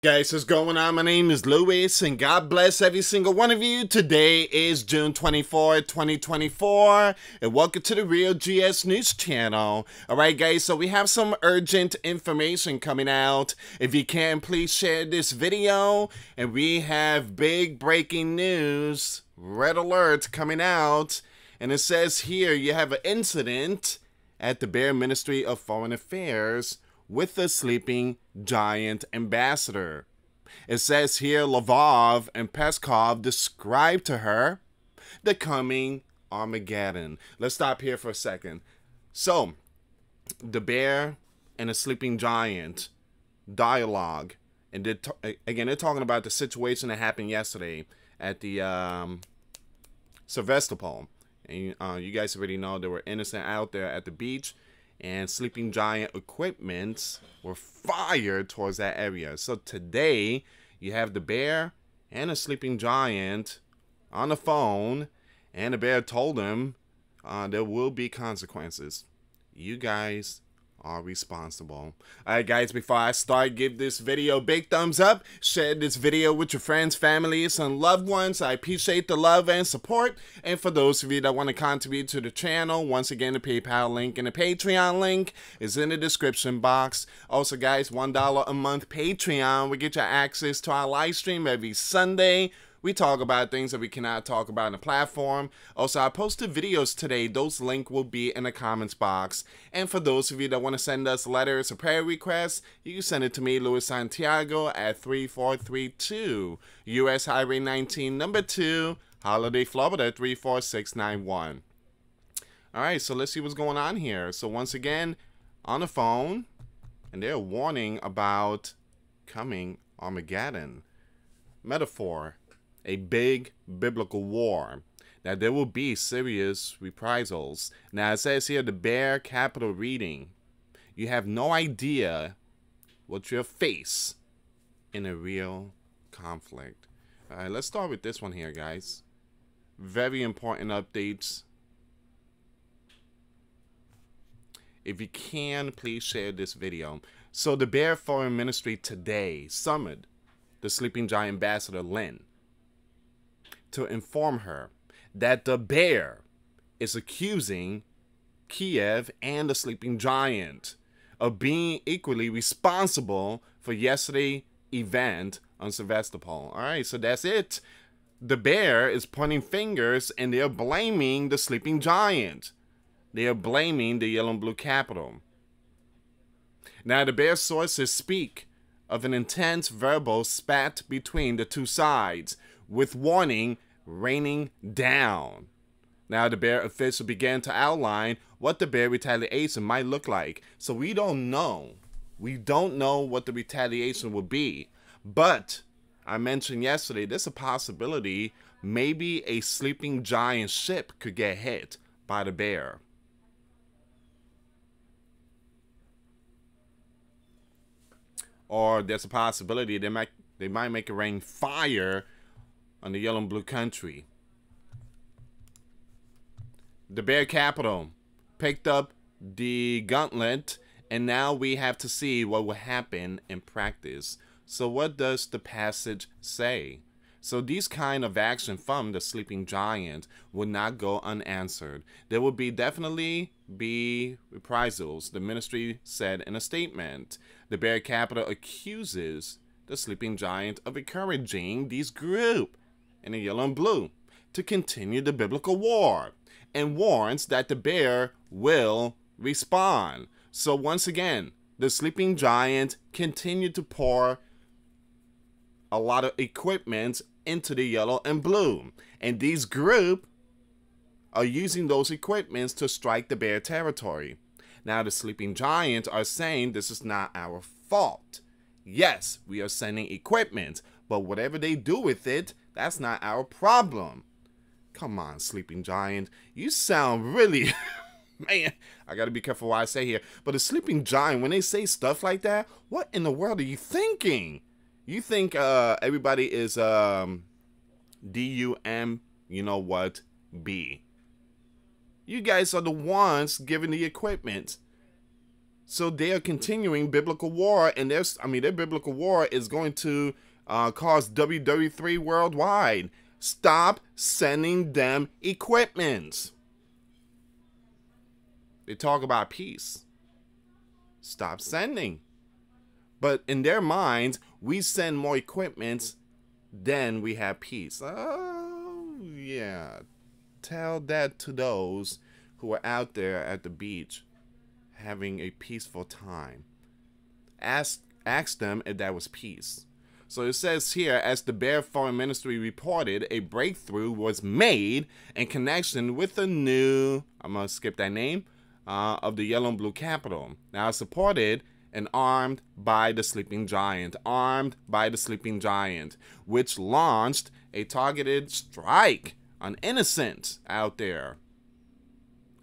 Guys, what's going on? My name is Luis, and God bless every single one of you. Today is June 24th, 2024, and welcome to the Real GS News channel. Alright guys, so we have some urgent information coming out. If you can, please share this video. And we have big breaking news, red alert coming out. And it says here you have an incident at the Bear Ministry of Foreign Affairs with the sleeping giant ambassador. It says here Lavrov and Peskov described to her the coming Armageddon. Let's stop here for a second. So, the bear and the sleeping giant dialogue, and they're talking about the situation that happened yesterday at the Sevastopol. And you guys already know there were innocent out there at the beach, and sleeping giant equipments were fired towards that area. So today you have the bear and a sleeping giant on the phone, and the bear told him there will be consequences. You guys are responsible. Alright guys, before I start, give this video a big thumbs up. Share this video with your friends, families, and loved ones. I appreciate the love and support. And for those of you that want to contribute to the channel, once again, the PayPal link and the Patreon link is in the description box. Also guys, $1 a month Patreon will get you access to our live stream every Sunday. We talk about things that we cannot talk about on the platform. Also, I posted videos today. Those links will be in the comments box. And for those of you that want to send us letters or prayer requests, you can send it to me, US Santiago, at 3432 US Highway 19, number 2, Holiday, Florida, 34691. Alright, so let's see what's going on here. So once again, on the phone, and they're warning about coming Armageddon. Metaphor. A big biblical war. Now there will be serious reprisals. Now it says here the Bear Capital reading. You have no idea what you'll face in a real conflict. Alright, let's start with this one here, guys. Very important updates. If you can, please share this video. So the Bear Foreign Ministry today summoned the sleeping giant ambassador Lynn to inform her that the bear is accusing Kiev and the sleeping giant of being equally responsible for yesterday's event on Sevastopol. Alright, so that's it. The bear is pointing fingers and they're blaming the sleeping giant. They are blaming the yellow and blue capital. Now the bear sources speak of an intense verbal spat between the two sides, with warning raining down. Now the bear official began to outline what the bear retaliation might look like. So we don't know. We don't know what the retaliation will be. But I mentioned yesterday, there's a possibility maybe a sleeping giant ship could get hit by the bear. Or there's a possibility they might make it rain fire on the yellow and blue country. The Bear Capital picked up the gauntlet, and now we have to see what will happen in practice. So what does the passage say? So these kind of action from the sleeping giant will not go unanswered. There will definitely be reprisals, the ministry said in a statement. The Bear Capital accuses the sleeping giant of encouraging these groups in the yellow and blue to continue the biblical war, and warns that the bear will respond. So once again, the sleeping giant continued to pour a lot of equipment into the yellow and blue, and these groups are using those equipments to strike the bear territory. Now the sleeping giants are saying this is not our fault. Yes, we are sending equipment, but whatever they do with it, that's not our problem. Come on, sleeping giant. You sound really... Man, I gotta be careful what I say here. But a sleeping giant, when they say stuff like that, what in the world are you thinking? You think everybody is D-U-M, you know what, B. You guys are the ones giving the equipment. So they are continuing biblical war, and their biblical war is going to cause WW3 worldwide. Stop sending them equipment. They talk about peace. Stop sending. But in their minds, we send more equipment than we have peace. Oh, yeah. Tell that to those who are out there at the beach having a peaceful time. Ask them if that was peace. So it says here, as the Bear Foreign Ministry reported, a breakthrough was made in connection with the new, I'm going to skip that name, of the yellow and blue capital. Now supported and armed by the sleeping giant, which launched a targeted strike on innocents out there.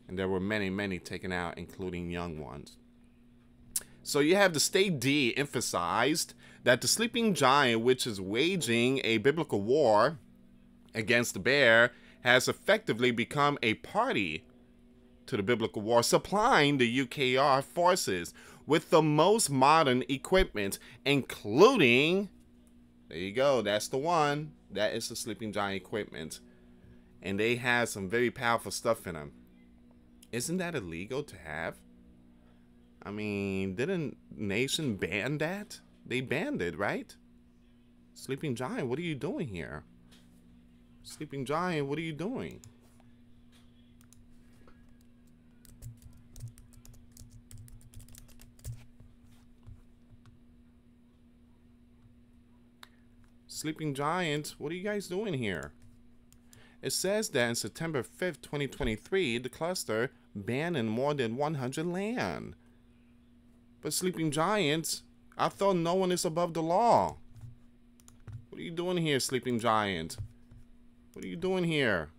And there were many, many taken out, including young ones. So you have the State D emphasized that the sleeping giant, which is waging a biblical war against the bear, has effectively become a party to the biblical war, supplying the UKR forces with the most modern equipment, including, there you go, that's the one, that is the sleeping giant equipment. And they have some very powerful stuff in them. Isn't that illegal to have? I mean, didn't nation ban that? They banned it, right? Sleeping giant, what are you doing here? Sleeping giant, what are you doing? Sleeping giant, what are you guys doing here? It says that on September 5th, 2023, the cluster banned in more than 100 land. But sleeping giants, I thought no one is above the law. What are you doing here, sleeping giant? What are you doing here?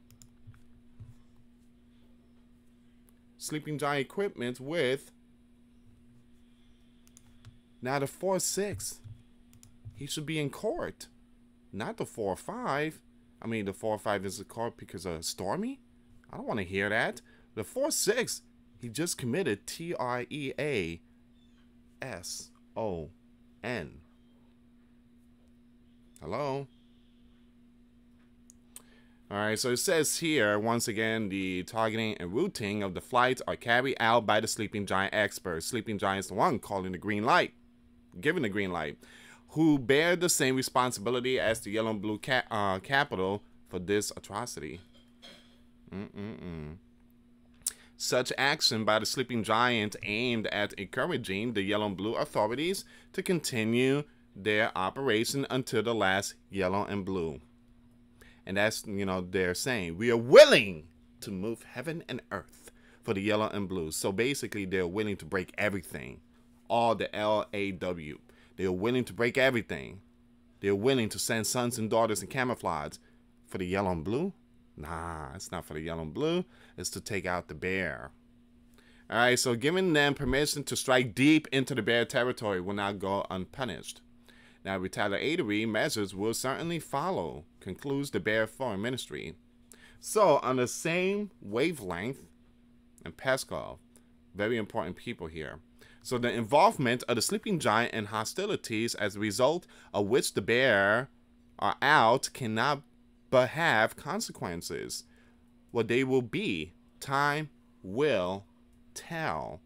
Sleeping giant equipment with now the 4-6. He should be in court, not the 4-5. I mean, the 4-5 is in court because of Stormy. I don't want to hear that. The 4-6, he just committed TREASON. Hello? Alright, so it says here, once again, the targeting and routing of the flights are carried out by the sleeping giant experts. Sleeping giant's the one calling the green light, giving the green light, who bear the same responsibility as the yellow and blue capital for this atrocity. Such action by the sleeping giant aimed at encouraging the yellow and blue authorities to continue their operation until the last yellow and blue. And that's, you know, they're saying, we are willing to move heaven and earth for the yellow and blue. So basically, they're willing to break everything. All the LAW. They're willing to break everything. They're willing to send sons and daughters in camouflage for the yellow and blue. Nah, it's not for the yellow and blue. It's to take out the bear. All right, so giving them permission to strike deep into the bear territory will not go unpunished. Now, retaliatory measures will certainly follow, concludes the Bear Foreign Ministry. So, on the same wavelength, and Peskov, very important people here. So, the involvement of the sleeping giant in hostilities as a result of which the bear are out cannot but have consequences. What they will be, time will tell.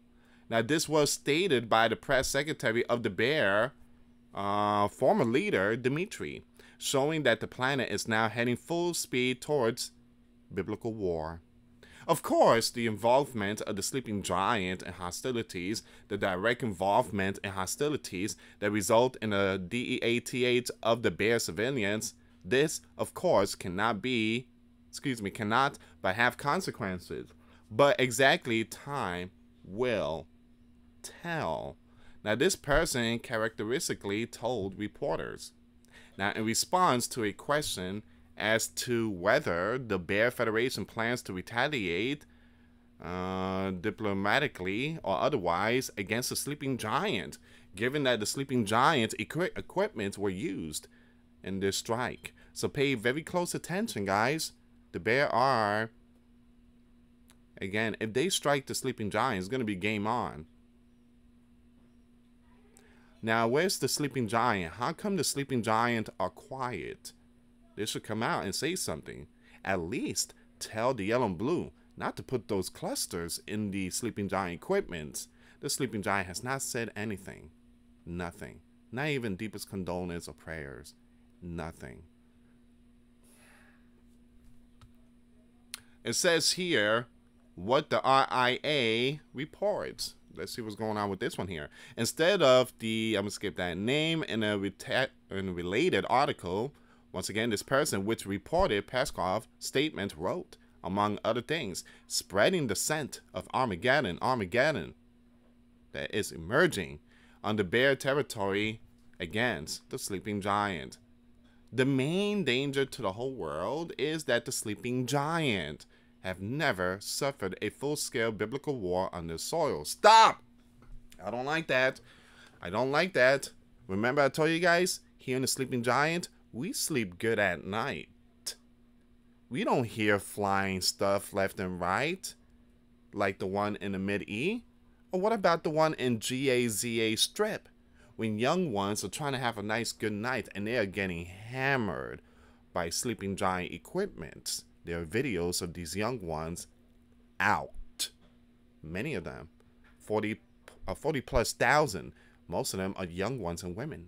Now, this was stated by the press secretary of the bear, former leader Dmitry, showing that the planet is now heading full speed towards biblical war. Of course, the involvement of the sleeping giant in hostilities, the direct involvement in hostilities that result in a death of the bear civilians, this, of course, cannot but have consequences. But exactly time will tell. Now, this person characteristically told reporters. Now, in response to a question as to whether the Bear Federation plans to retaliate diplomatically or otherwise against the sleeping giant, given that the sleeping giant's equipment were used in this strike. So pay very close attention, guys. The bear are, again, if they strike the sleeping giant, it's going to be game on. Now, where's the sleeping giant? How come the sleeping giant are quiet? They should come out and say something. At least tell the yellow and blue not to put those clusters in the sleeping giant equipment. The sleeping giant has not said anything. Nothing. Not even deepest condolence or prayers. Nothing. It says here what the RIA reports. Let's see what's going on with this one here. Instead of the, I'm going to skip that name in a related article, once again, this person which reported Peskov's statement wrote, among other things, spreading the scent of Armageddon that is emerging on the Bear territory against the sleeping giant. The main danger to the whole world is that the sleeping giant have never suffered a full-scale biblical war on their soil. Stop! I don't like that. I don't like that. Remember I told you guys, here in the sleeping giant, we sleep good at night. We don't hear flying stuff left and right, like the one in the Mid-E. Or what about the one in GAZA Strip, when young ones are trying to have a nice good night and they are getting hammered by sleeping giant equipment? There are videos of these young ones out. Many of them, 40 plus thousand. Most of them are young ones and women.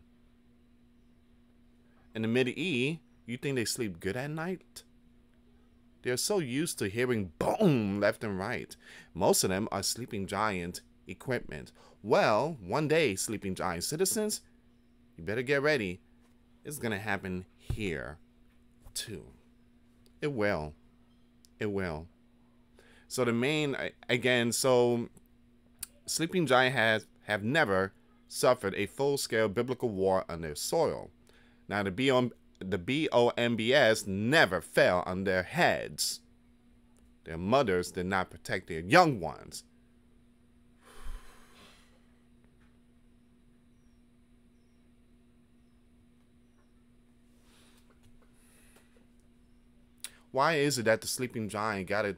In the Mid-E, you think they sleep good at night? They're so used to hearing boom left and right. Most of them are sleeping giant equipment. Well, one day, sleeping giant citizens, you better get ready. It's going to happen here, too. It will. It will. So the main, again, so sleeping giant have never suffered a full-scale biblical war on their soil. Now, the BOMBS never fell on their heads. Their mothers did not protect their young ones. Why is it that the sleeping giant got to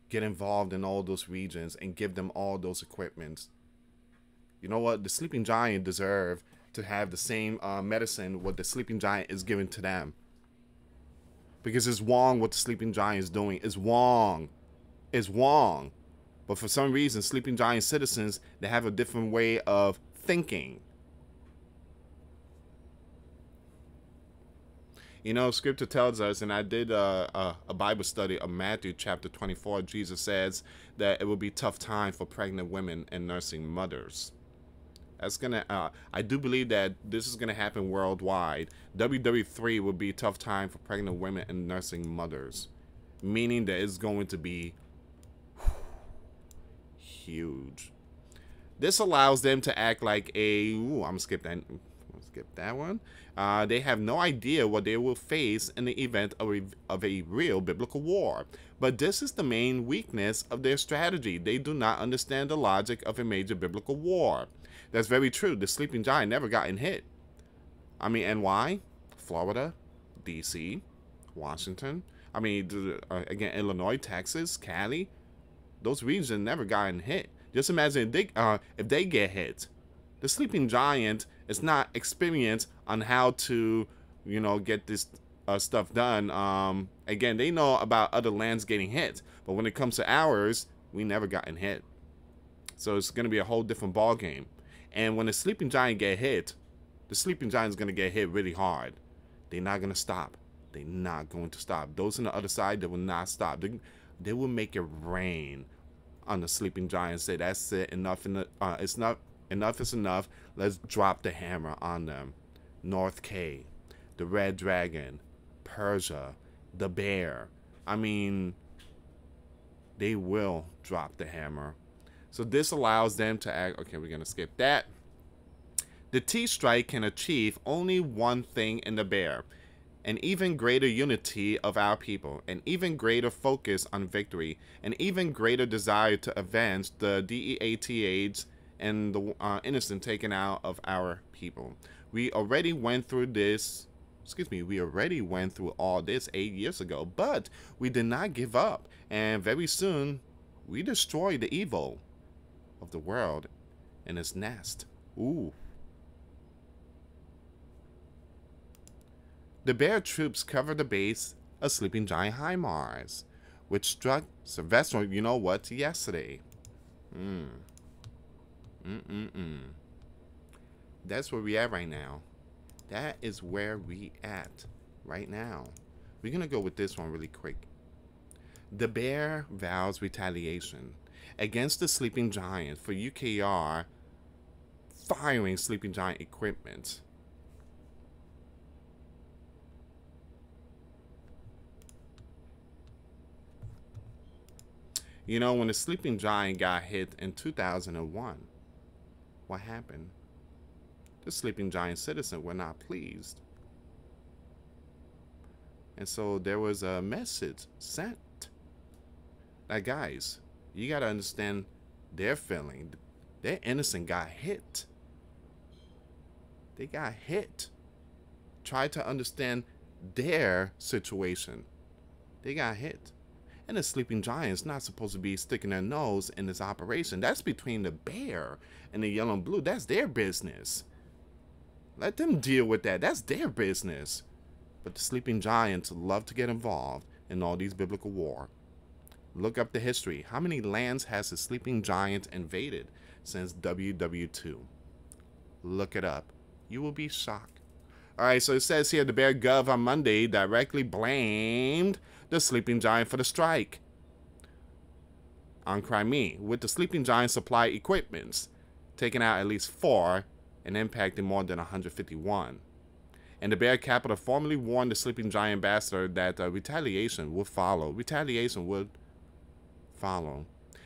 get involved in all those regions and give them all those equipments? You know what? The sleeping giant deserve to have the same medicine what the sleeping giant is giving to them. Because it's wrong what the sleeping giant is doing. It's wrong. It's wrong. But for some reason, sleeping giant citizens, they have a different way of thinking. You know, scripture tells us, and I did a Bible study of Matthew chapter 24. Jesus says that it will be a tough time for pregnant women and nursing mothers. That's gonna. I do believe that this is gonna happen worldwide. WW3 will be a tough time for pregnant women and nursing mothers, meaning that it's going to be huge. This allows them to act like a. Ooh, I'm gonna skip that. Skip that one. They have no idea what they will face in the event of a real biblical war. But this is the main weakness of their strategy. They do not understand the logic of a major biblical war. That's very true. The sleeping giant never gotten hit. I mean, and why? Florida, D.C., Washington. I mean, again, Illinois, Texas, Cali. Those regions never gotten hit. Just imagine if they get hit. The sleeping giant is not experienced on how to, you know, get this stuff done. Again, they know about other lands getting hit, but when it comes to ours, we never gotten hit. So it's going to be a whole different ball game. And when the sleeping giant get hit, the sleeping giant is going to get hit really hard. They're not going to stop. They're not going to stop. Those on the other side, they will not stop. They will make it rain on the sleeping giant. Say, that's it. Enough. It's not. Enough is enough. Let's drop the hammer on them. North K, the Red Dragon, Persia, the Bear. I mean, they will drop the hammer. So this allows them to act. Okay, we're going to skip that. The T-Strike can achieve only one thing in the Bear. An even greater unity of our people. An even greater focus on victory. An even greater desire to avenge the DEATH and the innocent taken out of our people. We already went through this, we already went through all this 8 years ago, but we did not give up. And very soon, we destroyed the evil of the world in its nest. Ooh. The bear troops covered the base of sleeping giant HIMARS, which struck Sylvester, you know what, yesterday. That's where we at right now. That is where we at right now. We're going to go with this one really quick. The bear vows retaliation against the sleeping giant for UKR firing sleeping giant equipment. You know, when the sleeping giant got hit in 2001, what happened? The sleeping giant citizens were not pleased. And so there was a message sent that, guys, you got to understand their feeling. Their innocent got hit. They got hit. Try to understand their situation. They got hit. And the sleeping giant's not supposed to be sticking their nose in this operation. That's between the bear and the yellow and blue. That's their business. Let them deal with that. That's their business. But the sleeping giants love to get involved in all these biblical war. Look up the history. How many lands has the sleeping giant invaded since WW2? Look it up. You will be shocked. Alright, so it says here the Bear Gov on Monday directly blamed the sleeping giant for the strike on Crimea, with the sleeping giant supply equipments taking out at least 4 and impacting more than 151. And the Bear capital formally warned the sleeping giant ambassador that retaliation would follow. Retaliation would follow.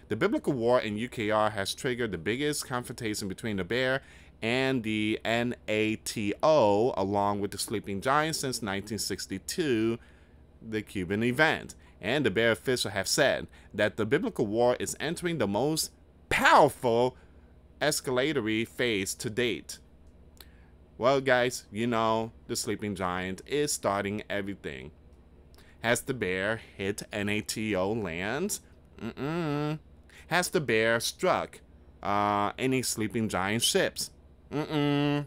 The biblical war in UKR has triggered the biggest confrontation between the Bear and the NATO, along with the sleeping giant, since 1962, the Cuban event. And the Bear officials have said that the biblical war is entering the most powerful escalatory phase to date. Well, guys, you know the sleeping giant is starting everything. Has the Bear hit NATO lands? Has the Bear struck any sleeping giant ships? Has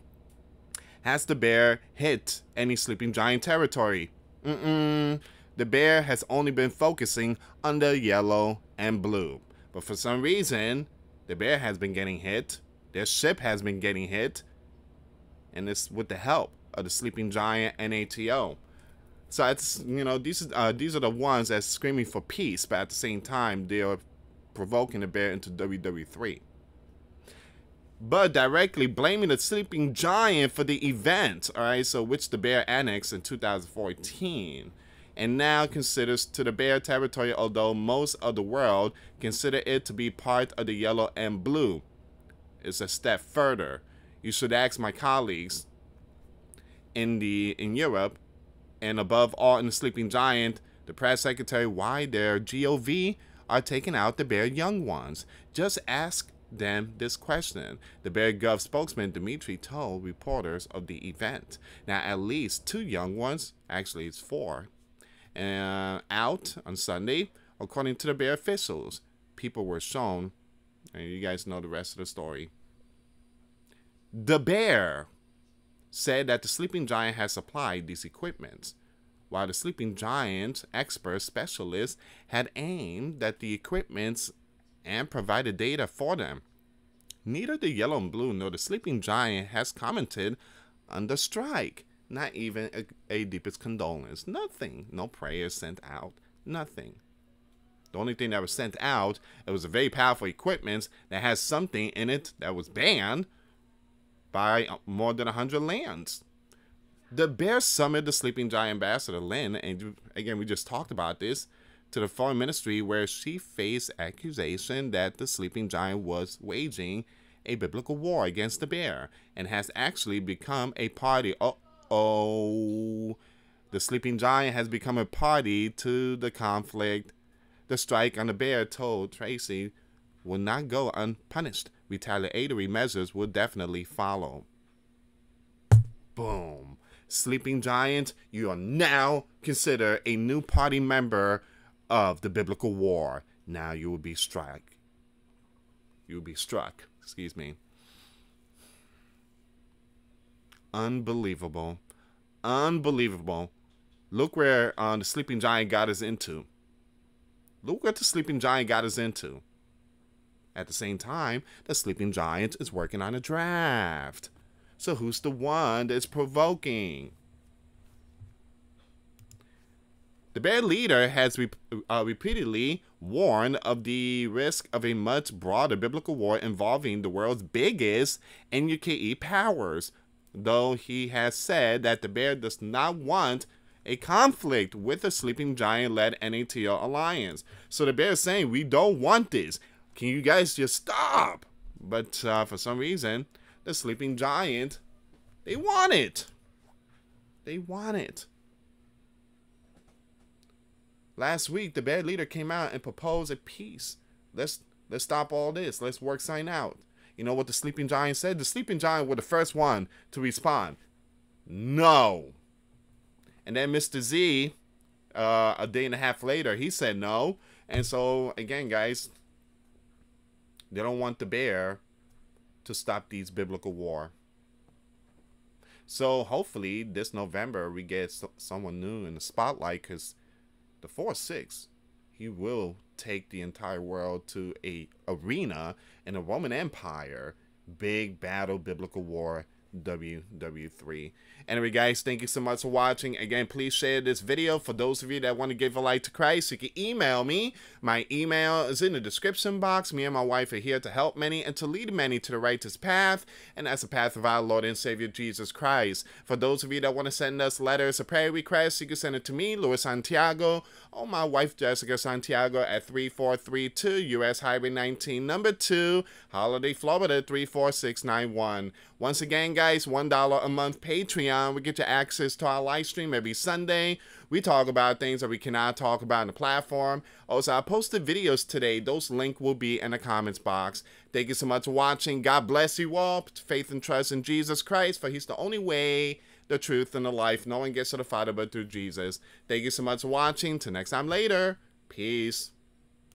the Bear hit any sleeping giant territory? The Bear has only been focusing on the yellow and blue. But for some reason, the Bear has been getting hit. Their ship has been getting hit. And it's with the help of the sleeping giant NATO. So it's, you know, these are the ones that's screaming for peace, but at the same time, they are provoking the Bear into WW3. But directly blaming the sleeping giant for the event, all right, so which the Bear annexed in 2014, and now considers to the Bear territory, although most of the world consider it to be part of the yellow and blue. It's a step further. You should ask my colleagues in Europe, and above all in the sleeping giant, the press secretary, why their GOV are taking out the Bear young ones. Just ask them this question. The Bear Gov spokesman Dimitri told reporters of the event. Now, at least 2 young ones, actually it's 4, out on Sunday, according to the Bear officials. People were shown, and you guys know the rest of the story. The Bear said that the sleeping giant has supplied these equipments, while the sleeping giant expert specialists had aimed at the equipments and provided data for them. Neither the yellow and blue nor the sleeping giant has commented on the strike. Not even a deepest condolence. Nothing. No prayers sent out. Nothing. The only thing that was sent out, it was a very powerful equipment that has something in it that was banned by more than 100 lands. The Bear summoned the sleeping giant ambassador Lynn, and again, we just talked about this, to the foreign ministry, where she faced accusation that the sleeping giant was waging a biblical war against the Bear and has actually become a party. The sleeping giant has become a party to the conflict. The strike on the Bear told Tracy will not go unpunished. Retaliatory measures will definitely follow. Boom. Sleeping giant, you are now considered a new party member of the biblical war. Now you will be struck. You will be struck. Excuse me. Unbelievable. Unbelievable. Look where the sleeping giant got us into. Look what the sleeping giant got us into. At the same time, the sleeping giant is working on a draft. So who's the one that's provoking? The bear leader has repeatedly warned of the risk of a much broader biblical war involving the world's biggest NUKE powers, though he has said that the bear does not want a conflict with the sleeping giant-led NATO alliance. So the bear is saying, we don't want this. Can you guys just stop? But for some reason, the sleeping giant, they want it. They want it. Last week, the bear leader came out and proposed a peace. Let's stop all this. Let's work something out. You know what the sleeping giant said? The sleeping giant was the first one to respond. No. And then Mr. Z, a day and a half later, he said no. And so, again, guys, they don't want the bear to stop these biblical war. So, hopefully, this November, we get someone new in the spotlight, because the 4-6, he will take the entire world to a arena in a Roman Empire, big battle, biblical war, WW3. Anyway, guys, thank you so much for watching. Again, please share this video. For those of you that want to give a life to Christ, you can email me. My email is in the description box. Me and my wife are here to help many and to lead many to the righteous path, and that's the path of our Lord and Savior Jesus Christ. For those of you that want to send us letters or prayer requests, you can send it to me, U.S. Santiago, or my wife, Jessica Santiago, at 3432 U.S. Highway 19, number 2, Holiday, Florida, 34691. Once again, guys, $1 a month Patreon. We get you access to our live stream every Sunday. We talk about things that we cannot talk about on the platform. Also, I posted videos today. Those links will be in the comments box. Thank you so much for watching. God bless you all. Put faith and trust in Jesus Christ, for he's the only way, the truth, and the life. No one gets to the Father but through Jesus. Thank you so much for watching. Till next time later. Peace.